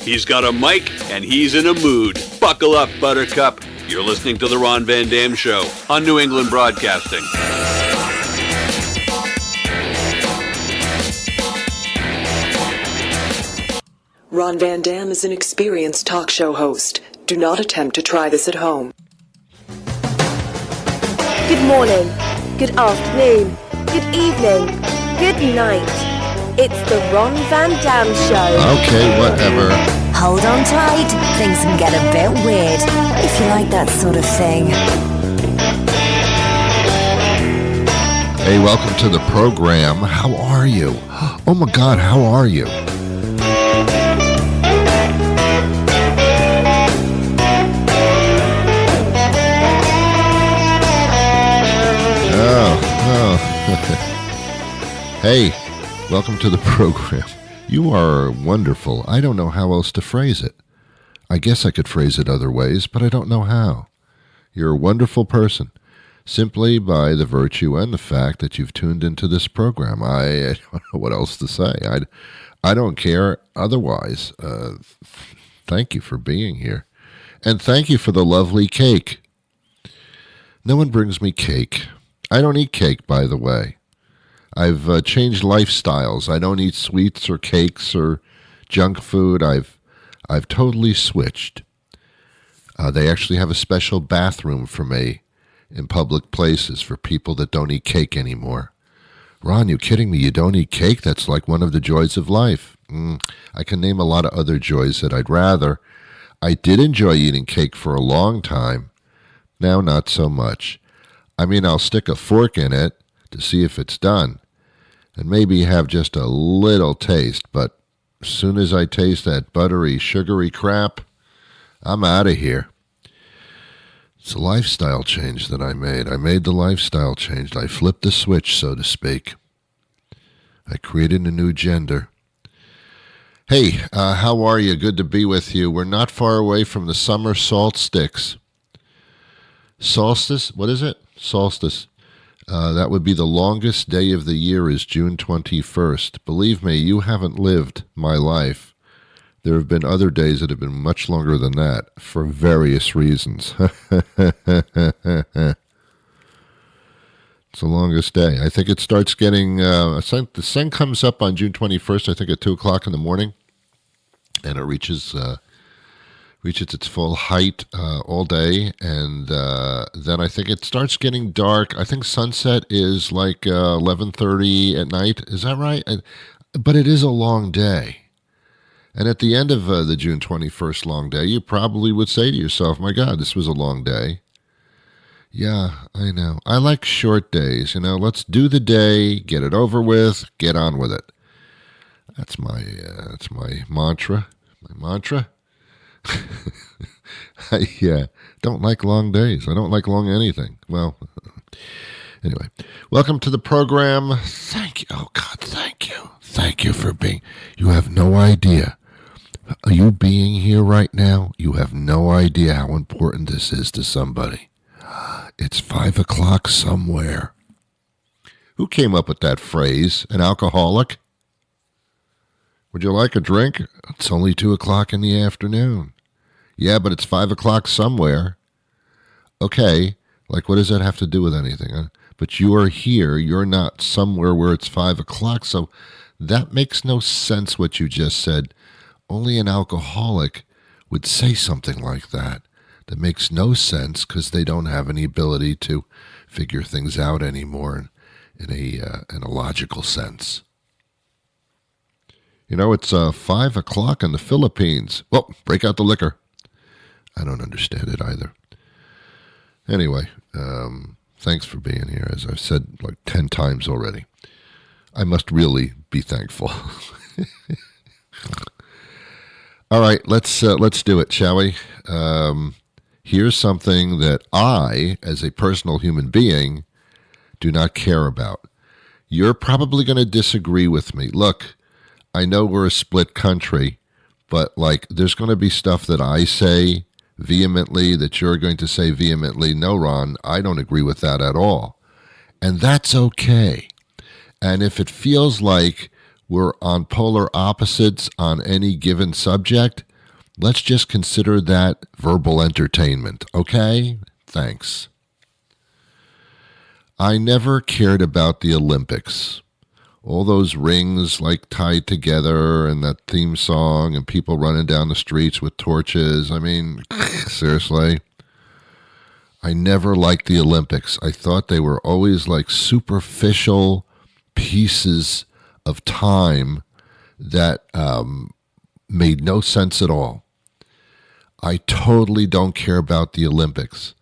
He's got a mic, and he's in a mood. Buckle up, Buttercup. You're listening to The Ron Van Dam Show on New England Broadcasting. Ron Van Dam is an experienced talk show host. Do not attempt to try this at home. Good morning, good afternoon, good evening, good night. It's the Ron Van Dam Show. Okay, whatever. Hold on tight, things can get a bit weird, if you like that sort of thing. Hey, welcome to the program. How are you? Oh my God, how are you? Hey, welcome to the program. You are wonderful. I don't know how else to phrase it. I guess I could phrase it other ways, but I don't know how. You're a wonderful person, simply by the virtue and the fact that you've tuned into this program. I don't know what else to say. I don't care otherwise. Thank you for being here. And thank you for the lovely cake. No one brings me cake. I don't eat cake, by the way. I've changed lifestyles. I don't eat sweets or cakes or junk food. I've totally switched. They actually have a special bathroom for me in public places for people that don't eat cake anymore. Ron, you kidding me? You don't eat cake? That's like one of the joys of life. I can name a lot of other joys that I'd rather. I did enjoy eating cake for a long time. Now, not so much. I mean, I'll stick a fork in it to see if it's done, and maybe have just a little taste, but as soon as I taste that buttery, sugary crap, I'm out of here. It's a lifestyle change that I made. I made the lifestyle change. I flipped the switch, so to speak. I created a new gender. Hey, how are you? Good to be with you. We're not far away from the summer solstice. Solstice? What is it? Solstice. That would be the longest day of the year is June 21st. Believe me, you haven't lived my life. There have been other days that have been much longer than that for various reasons. It's the longest day. I think it starts getting, the sun comes up on June 21st, I think at 2 o'clock in the morning, and it reaches its full height all day, and then I think it starts getting dark. I think sunset is like 11:30 at night. Is that right? But it is a long day. And at the end of the June 21st long day, you probably would say to yourself, my God, this was a long day. Yeah, I know. I like short days. Let's do the day, get it over with, get on with it. That's my mantra. My mantra. I don't like long days. I don't like long anything. Well, anyway, welcome to the program. Thank you. Oh, God, thank you. Thank you for being. You have no idea. Are you being here right now? You have no idea how important this is to somebody. It's 5 o'clock somewhere. Who came up with that phrase? An alcoholic? Would you like a drink? It's only 2 o'clock in the afternoon. Yeah, but it's 5 o'clock somewhere. Okay, like what does that have to do with anything? Huh? But you are here. You're not somewhere where it's 5 o'clock. So that makes no sense what you just said. Only an alcoholic would say something like that. That makes no sense because they don't have any ability to figure things out anymore in a logical sense. It's 5 o'clock in the Philippines. Well, break out the liquor. I don't understand it either. Anyway, thanks for being here. As I've said like 10 times already, I must really be thankful. All right, let's do it, shall we? Here's something that I, as a personal human being, do not care about. You're probably going to disagree with me. Look, I know we're a split country, but there's going to be stuff that I say vehemently that you're going to say vehemently, no, Ron, I don't agree with that at all. And that's okay. And if it feels like we're on polar opposites on any given subject, Let's just consider that verbal entertainment, okay? Thanks. I never cared about the Olympics. All those rings like tied together and that theme song and people running down the streets with torches. I mean, seriously. I never liked the Olympics. I thought they were always like superficial pieces of time that made no sense at all. I totally don't care about the Olympics.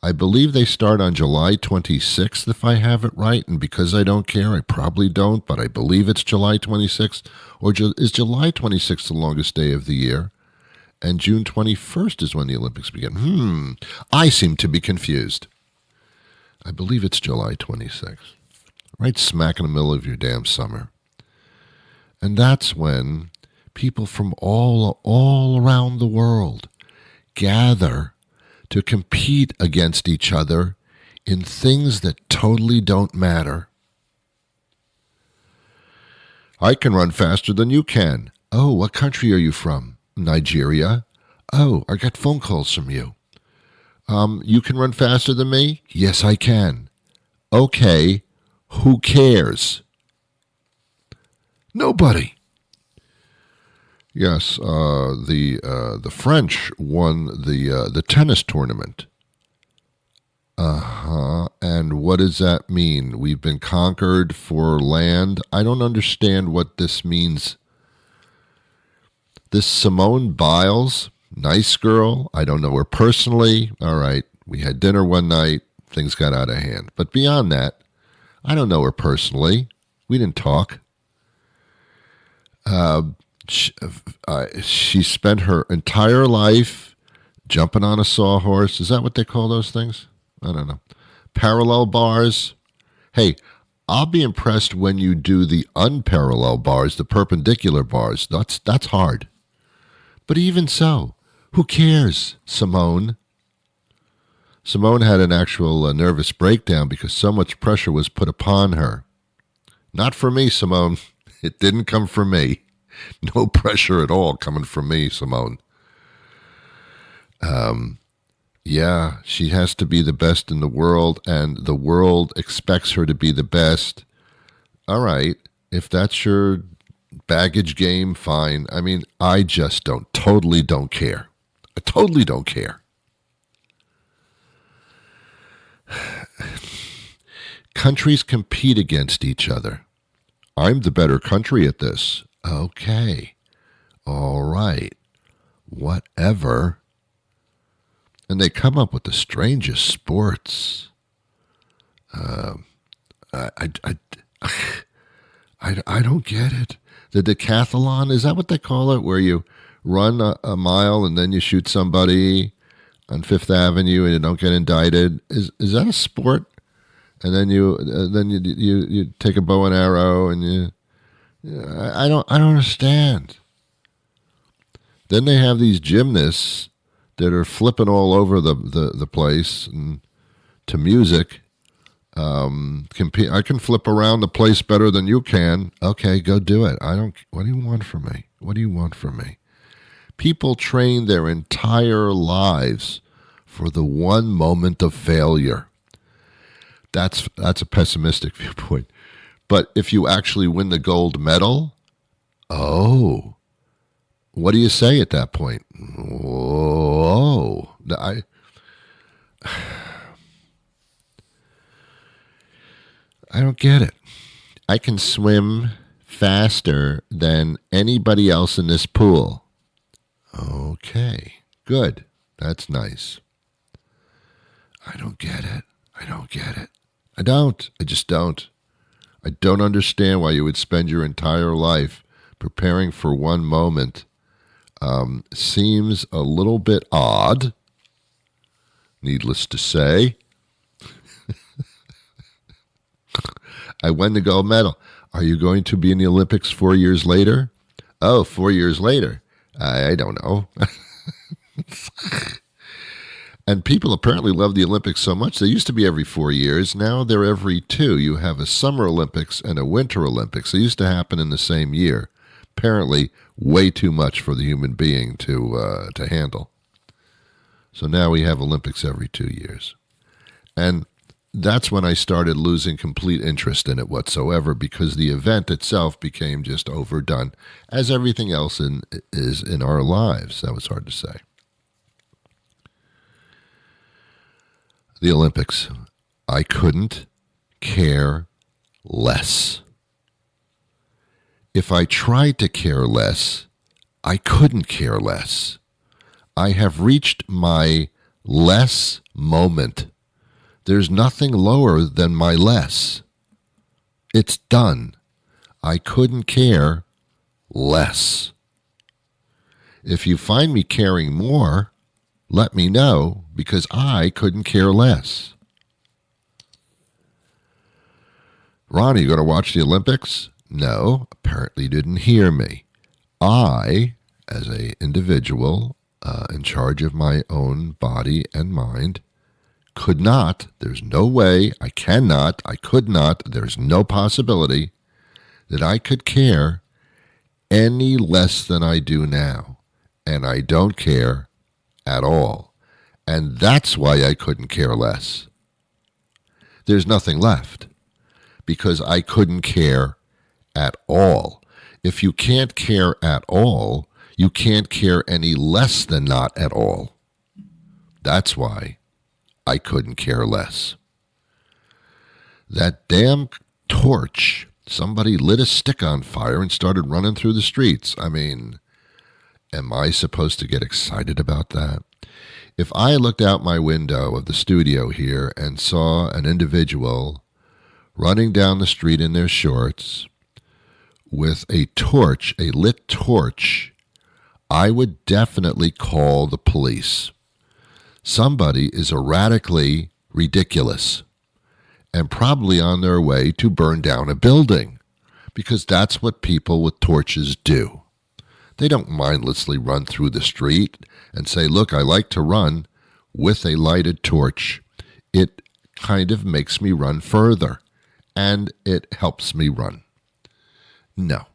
I believe they start on July 26th, if I have it right. And because I don't care, I probably don't, but I believe it's July 26th. Or is July 26th the longest day of the year? And June 21st is when the Olympics begin. I seem to be confused. I believe it's July 26th. Right smack in the middle of your damn summer. And that's when people from all around the world gather to compete against each other in things that totally don't matter. I can run faster than you can. Oh, what country are you from? Nigeria. Oh, I got phone calls from you. You can run faster than me? Yes, I can. Okay, who cares? Nobody. Yes, the French won the tennis tournament. And what does that mean? We've been conquered for land? I don't understand what this means. This Simone Biles, nice girl. I don't know her personally. All right, we had dinner one night. Things got out of hand. But beyond that, I don't know her personally. We didn't talk. She spent her entire life jumping on a sawhorse. Is that what they call those things? I don't know. Parallel bars. Hey, I'll be impressed when you do the unparalleled bars, the perpendicular bars. That's hard. But even so, who cares, Simone? Simone had an actual nervous breakdown because so much pressure was put upon her. Not for me, Simone. It didn't come from me. No pressure at all coming from me, Simone. Yeah, she has to be the best in the world, and the world expects her to be the best. All right, if that's your baggage game, fine. I mean, I just totally don't care. I totally don't care. Countries compete against each other. I'm the better country at this. Okay. All right. Whatever. And they come up with the strangest sports. I don't get it. The decathlon, is that what they call it? Where you run a mile and then you shoot somebody on Fifth Avenue and you don't get indicted. Is that a sport? And then you take a bow and arrow and I don't understand. Then they have these gymnasts that are flipping all over the place and to music. I can flip around the place better than you can. Okay, go do it. What do you want from me? What do you want from me? People train their entire lives for the one moment of failure. That's a pessimistic viewpoint. But if you actually win the gold medal, what do you say at that point? I don't get it. I can swim faster than anybody else in this pool. Okay, good. That's nice. I don't get it. I just don't. I don't understand why you would spend your entire life preparing for one moment. Seems a little bit odd, needless to say. I won the gold medal. Are you going to be in the Olympics 4 years later? Oh, 4 years later. I don't know. And people apparently love the Olympics so much. They used to be every 4 years. Now they're every 2. You have a Summer Olympics and a Winter Olympics. They used to happen in the same year. apparently way too much for the human being to handle. So now we have Olympics every 2 years. And that's when I started losing complete interest in it whatsoever, because the event itself became just overdone, as everything else is in our lives. That was hard to say. The Olympics. I couldn't care less. If I tried to care less, I couldn't care less. I have reached my less moment. There's nothing lower than my less. It's done. I couldn't care less. If you find me caring more, let me know, because I couldn't care less. Ron, are you going to watch the Olympics? No, apparently you didn't hear me. I, as an individual in charge of my own body and mind, could not, there's no way, I cannot, I could not, there's no possibility that I could care any less than I do now. And I don't care at all. And that's why I couldn't care less. There's nothing left, because I couldn't care at all. If you can't care at all, you can't care any less than not at all. That's why I couldn't care less. That damn torch, somebody lit a stick on fire and started running through the streets. I mean, am I supposed to get excited about that? If I looked out my window of the studio here and saw an individual running down the street in their shorts with a torch, a lit torch, I would definitely call the police. Somebody is erratically ridiculous and probably on their way to burn down a building, because that's what people with torches do. They don't mindlessly run through the street and say, look, I like to run with a lighted torch. It kind of makes me run further, and it helps me run. No.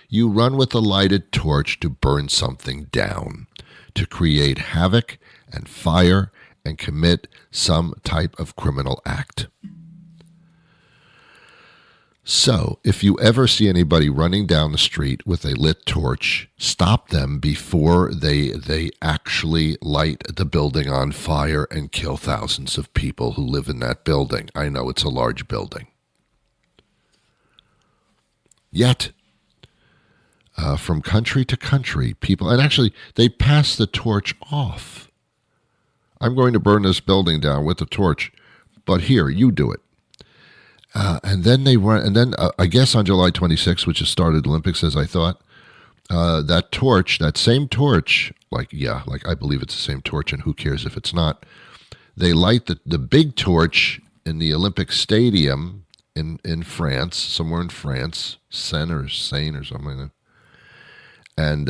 You run with a lighted torch to burn something down, to create havoc and fire and commit some type of criminal act. So, if you ever see anybody running down the street with a lit torch, stop them before they actually light the building on fire and kill thousands of people who live in that building. I know it's a large building. Yet, from country to country, people, and actually, they pass the torch off. I'm going to burn this building down with a torch, but here, you do it. And then they run, and then I guess on July 26th, which has started Olympics, as I thought, that torch, that same torch, like I believe it's the same torch, and who cares if it's not, they light the big torch in the Olympic Stadium in France, somewhere in France, Seine or something like that. And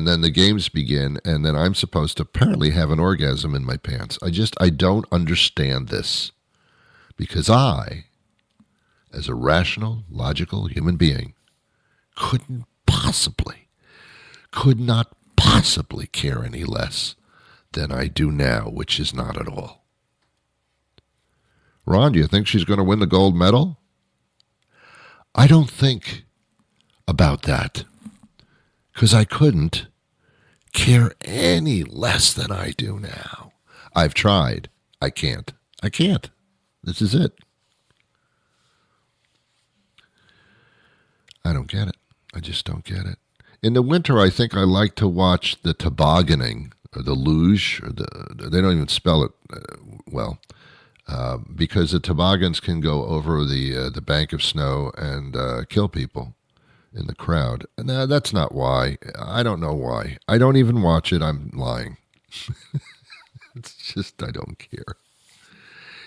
then the games begin, and then I'm supposed to apparently have an orgasm in my pants. I don't understand this, because I, as a rational, logical human being, could not possibly care any less than I do now, which is not at all. Ron, do you think she's going to win the gold medal? I don't think about that, because I couldn't care any less than I do now. I've tried. I can't. This is it. I don't get it. I just don't get it. In the winter, I think I like to watch the tobogganing, or the luge, or they don't even spell it well, because the toboggans can go over the bank of snow and kill people in the crowd. And that's not why. I don't know why. I don't even watch it. I'm lying. It's just I don't care.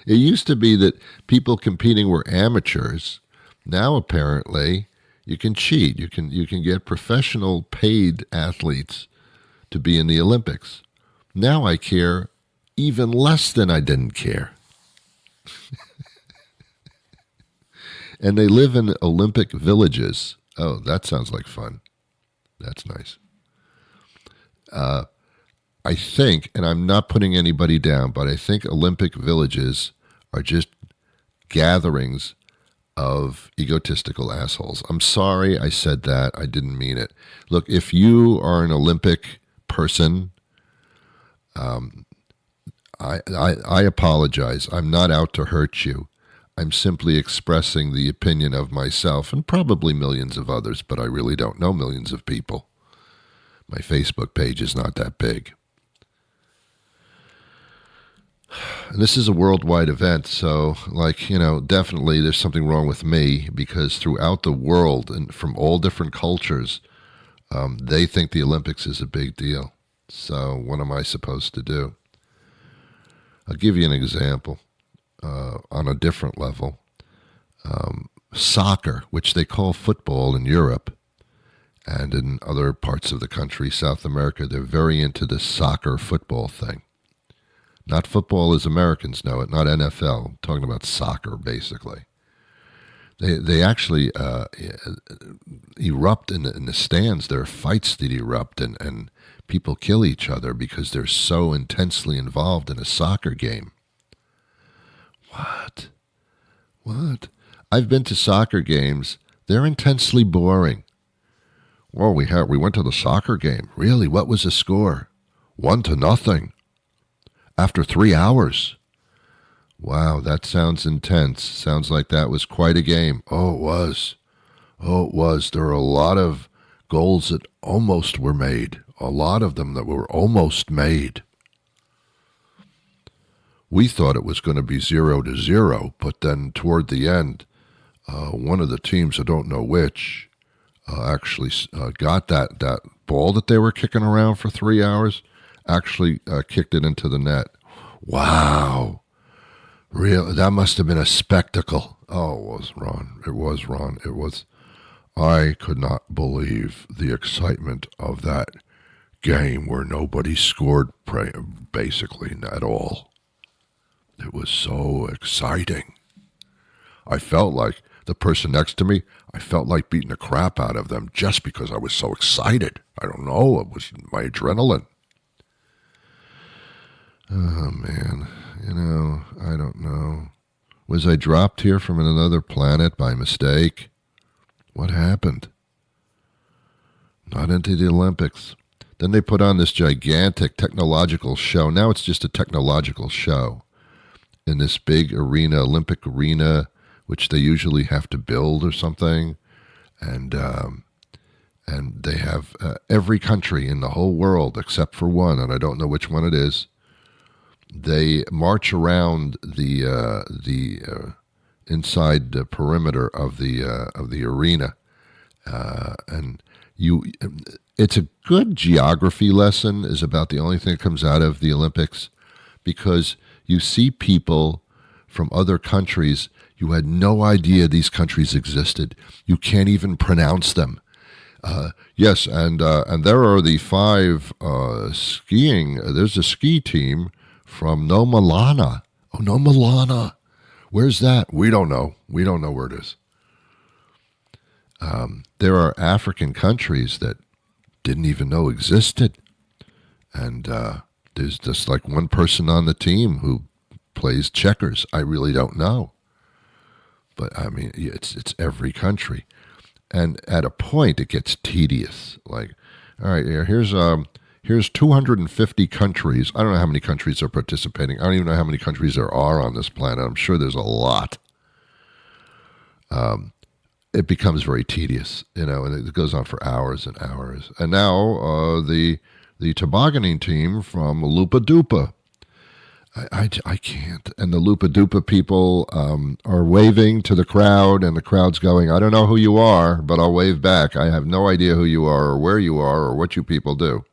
It used to be that people competing were amateurs. Now, apparently, you can cheat. You can get professional paid athletes to be in the Olympics. Now I care even less than I didn't care. And they live in Olympic villages. Oh, that sounds like fun. That's nice. I think, and I'm not putting anybody down, but I think Olympic villages are just gatherings of egotistical assholes. I'm sorry I said that. I didn't mean it. Look, if you are an Olympic person, I apologize. I'm not out to hurt you. I'm simply expressing the opinion of myself and probably millions of others, but I really don't know millions of people. My Facebook page is not that big. And this is a worldwide event, so, definitely there's something wrong with me, because throughout the world and from all different cultures, they think the Olympics is a big deal. So what am I supposed to do? I'll give you an example on a different level. Soccer, which they call football in Europe and in other parts of the country, South America, they're very into this soccer football thing. Not football as Americans know it, not NFL. I'm talking about soccer, basically. They actually erupt in the stands. There are fights that erupt, and people kill each other because they're so intensely involved in a soccer game. What? I've been to soccer games. They're intensely boring. Well, we went to the soccer game. Really? What was the score? 1-0. After 3 hours. Wow, that sounds intense. Sounds like that was quite a game. Oh, it was. There were a lot of goals that almost were made. A lot of them that were almost made. We thought it was going to be 0-0, but then toward the end, one of the teams, I don't know which, actually got that ball that they were kicking around for 3 hours, actually kicked it into the net. Wow. That must have been a spectacle. Oh, it was, Ron. It was. I could not believe the excitement of that game where nobody scored basically at all. It was so exciting. I felt like the person next to me, I felt like beating the crap out of them just because I was so excited. I don't know. It was my adrenaline. Oh, man. I don't know. Was I dropped here from another planet by mistake? What happened? Not into the Olympics. Then they put on this gigantic technological show. Now it's just a technological show in this big arena, Olympic arena, which they usually have to build or something. And they have every country in the whole world except for one, and I don't know which one it is. They march around the inside the perimeter of the arena, and it's a good geography lesson. Is about the only thing that comes out of the Olympics, because you see people from other countries. You had no idea these countries existed. You can't even pronounce them. Yes, and there are the 5 skiing. There's a ski team from Nomalana. Oh, Nomalana. Where's that? We don't know. We don't know where it is. There are African countries that didn't even know existed. And there's just like one person on the team who plays checkers. I really don't know. But, I mean, it's every country. And at a point, it gets tedious. Like, all right, here's 250 countries. I don't know how many countries are participating. I don't even know how many countries there are on this planet. I'm sure there's a lot. It becomes very tedious, and it goes on for hours and hours. And now the tobogganing team from Lupa Dupa. I can't. And the Lupa Dupa people are waving to the crowd, and the crowd's going, I don't know who you are, but I'll wave back. I have no idea who you are or where you are or what you people do.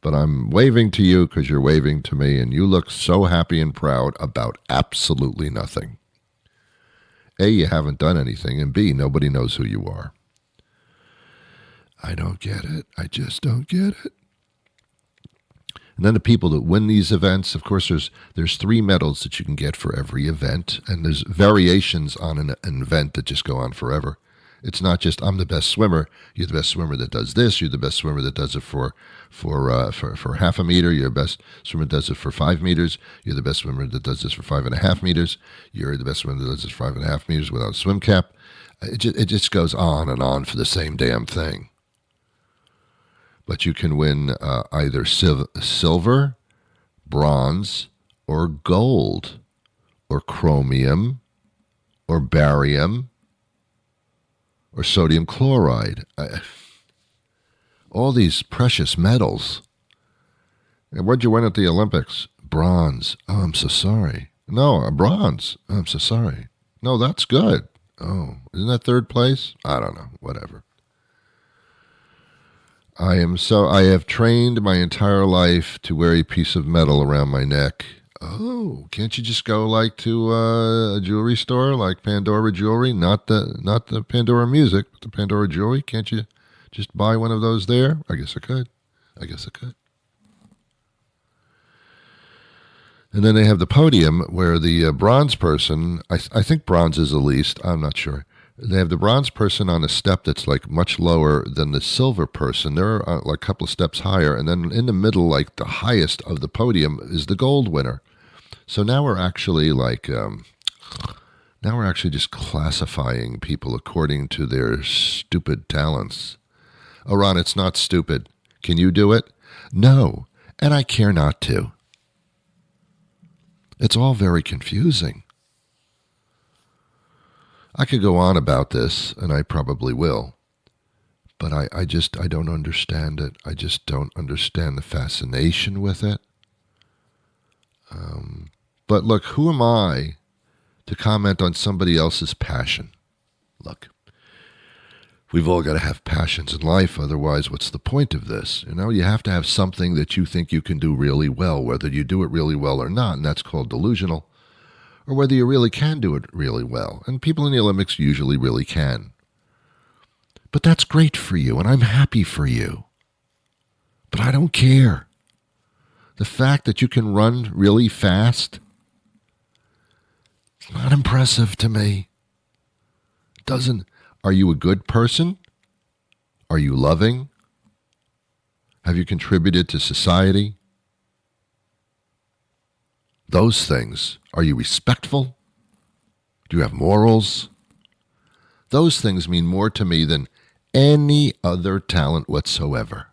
But I'm waving to you because you're waving to me, and you look so happy and proud about absolutely nothing. A, you haven't done anything, and B, nobody knows who you are. I don't get it. I just don't get it. And then the people that win these events, of course, there's 3 medals that you can get for every event, and there's variations on an event that just go on forever. It's not just I'm the best swimmer. You're the best swimmer that does this. You're the best swimmer that does it for half a meter. You're the best swimmer that does it for 5 meters. You're the best swimmer that does this for 5.5 meters. You're the best swimmer that does this for 5.5 meters without a swim cap. It just goes on and on for the same damn thing. But you can win either silver, bronze, or gold, or chromium, or barium, or sodium chloride. All these precious metals. And what'd you win at the Olympics? Bronze. Oh, I'm so sorry. No, bronze. Oh, I'm so sorry. No, that's good. Oh, isn't that third place? I don't know. Whatever. I have trained my entire life to wear a piece of metal around my neck. Oh, can't you just go like to a jewelry store like Pandora Jewelry? Not the Pandora music, but the Pandora Jewelry. Can't you just buy one of those there? I guess I could. And then they have the podium where the bronze person, I think bronze is the least, I'm not sure. They have the bronze person on a step that's like much lower than the silver person. They're like a couple of steps higher. And then in the middle, like the highest of the podium is the gold winner. So now we're actually just classifying people according to their stupid talents. Oh, Ron, it's not stupid. Can you do it? No, and I care not to. It's all very confusing. I could go on about this, and I probably will, but I don't understand it. I just don't understand the fascination with it. But look, who am I to comment on somebody else's passion? Look, we've all got to have passions in life, otherwise what's the point of this? You have to have something that you think you can do really well, whether you do it really well or not, and that's called delusional, or whether you really can do it really well. And people in the Olympics usually really can. But that's great for you, and I'm happy for you. But I don't care. The fact that you can run really fast, it's not impressive to me. Are you a good person? Are you loving? Have you contributed to society? Those things. Are you respectful? Do you have morals? Those things mean more to me than any other talent whatsoever.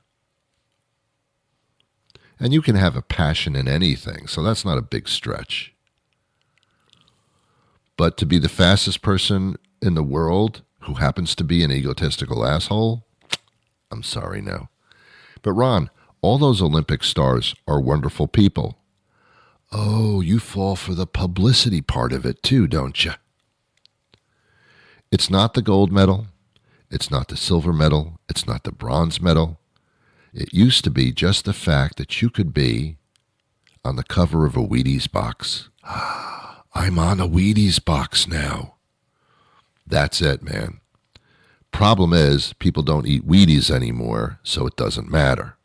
And you can have a passion in anything, so that's not a big stretch. But to be the fastest person in the world who happens to be an egotistical asshole, I'm sorry, no. But Ron, all those Olympic stars are wonderful people. Oh, you fall for the publicity part of it too, don't you? It's not the gold medal. It's not the silver medal. It's not the bronze medal. It used to be just the fact that you could be on the cover of a Wheaties box. I'm on a Wheaties box now. That's it, man. Problem is, people don't eat Wheaties anymore, so it doesn't matter.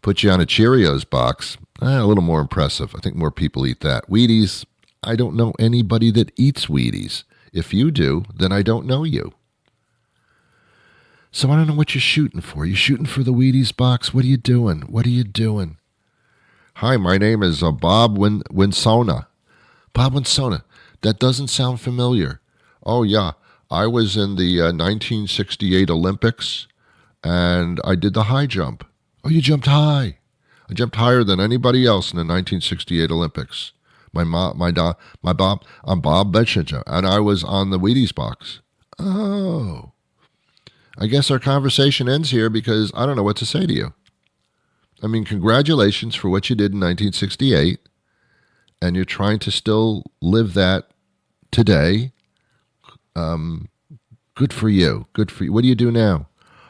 Put you on a Cheerios box, a little more impressive. I think more people eat that. Wheaties, I don't know anybody that eats Wheaties. If you do, then I don't know you. So I don't know what you're shooting for. You shooting for the Wheaties box? What are you doing? Hi, my name is Bob Winsona. Bob Winsona. That doesn't sound familiar. Oh, yeah. I was in the 1968 Olympics, and I did the high jump. Oh, you jumped high. I jumped higher than anybody else in the 1968 Olympics. I'm Bob Betchinger, and I was on the Wheaties box. Oh. I guess our conversation ends here because I don't know what to say to you. I mean, congratulations for what you did in 1968, and you're trying to still live that today. Good for you. What do you do now?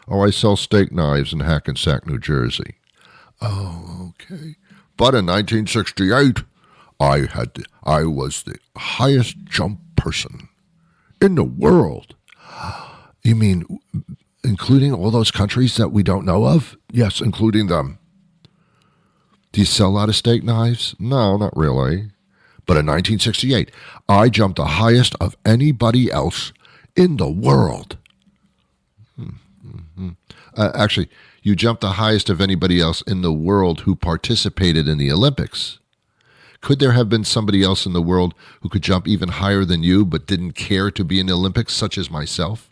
Oh, I sell steak knives in Hackensack, New Jersey. Oh, okay. But in 1968, I was the highest jump person in the world. You mean including all those countries that we don't know of? Yes, including them. Do you sell a lot of steak knives? No, not really. But in 1968, I jumped the highest of anybody else in the world. Actually, you jumped the highest of anybody else in the world who participated in the Olympics. Could there have been somebody else in the world who could jump even higher than you but didn't care to be in the Olympics, such as myself?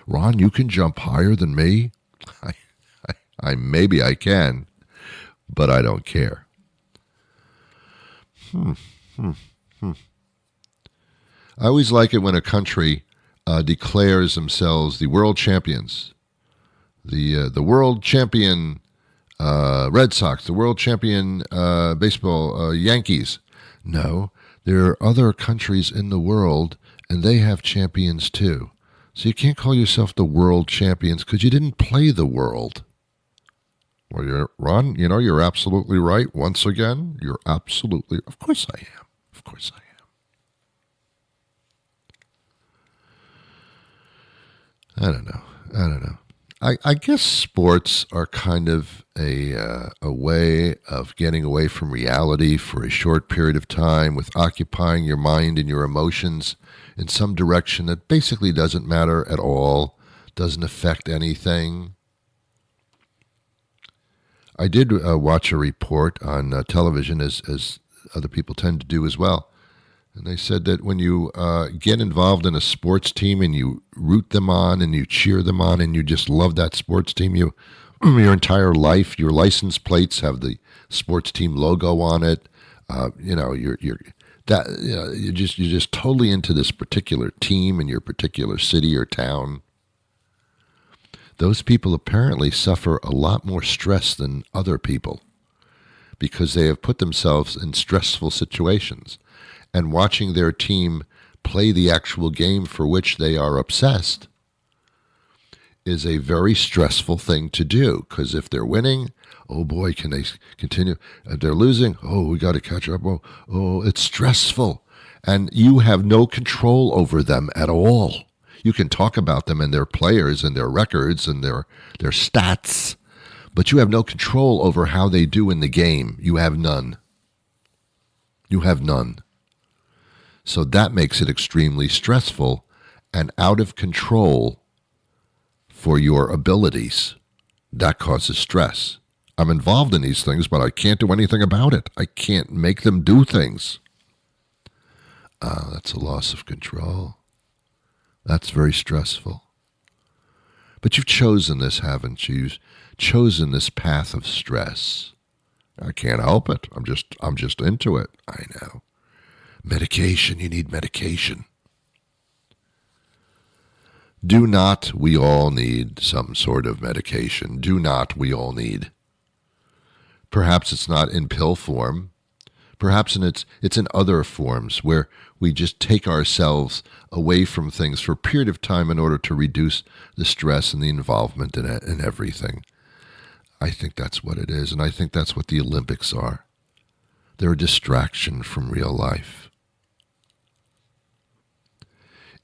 Ron, you can jump higher than me? Maybe I can, but I don't care. I always like it when a country declares themselves the world champions. The world champion Red Sox, the world champion baseball Yankees. No, there are other countries in the world, and they have champions too. So you can't call yourself the world champions because you didn't play the world. Well, Ron, you're absolutely right. Once again, you're absolutely... Of course I am. Of course I am. I don't know. I guess sports are kind of a way of getting away from reality for a short period of time with occupying your mind and your emotions in some direction that basically doesn't matter at all, doesn't affect anything. I did watch a report on television, as other people tend to do as well. And they said that when you get involved in a sports team and you root them on and you cheer them on and you just love that sports team, your entire life, your license plates have the sports team logo on it. You're just totally into this particular team in your particular city or town. Those people apparently suffer a lot more stress than other people because they have put themselves in stressful situations. And watching their team play the actual game for which they are obsessed is a very stressful thing to do. Because if they're winning, oh boy, can they continue? If they're losing, oh, we got to catch up. Oh, it's stressful. And you have no control over them at all. You can talk about them and their players and their records and their stats, but you have no control over how they do in the game. You have none. You have none. So that makes it extremely stressful and out of control for your abilities. That causes stress. I'm involved in these things, but I can't do anything about it. I can't make them do things. That's a loss of control. That's very stressful. But you've chosen this, haven't you? You've chosen this path of stress. I can't help it. I'm just into it. I know. Medication, you need medication. Do not we all need some sort of medication? Do not we all need? Perhaps it's not in pill form. Perhaps it's in other forms where we just take ourselves away from things for a period of time in order to reduce the stress and the involvement in everything. I think that's what it is, and I think that's what the Olympics are. They're a distraction from real life.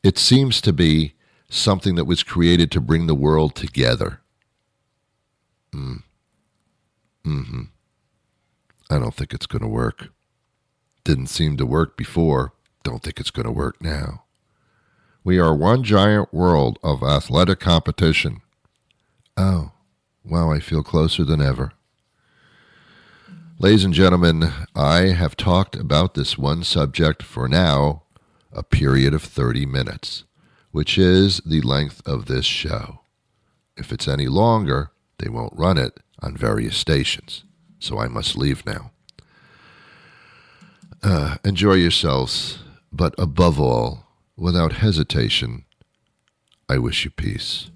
It seems to be something that was created to bring the world together. I don't think it's going to work. Didn't seem to work before. Don't think it's going to work now. We are one giant world of athletic competition. Oh, wow, I feel closer than ever. Ladies and gentlemen, I have talked about this one subject for now a period of 30 minutes, which is the length of this show. If it's any longer, they won't run it on various stations, so I must leave now. Enjoy yourselves, but above all, without hesitation, I wish you peace.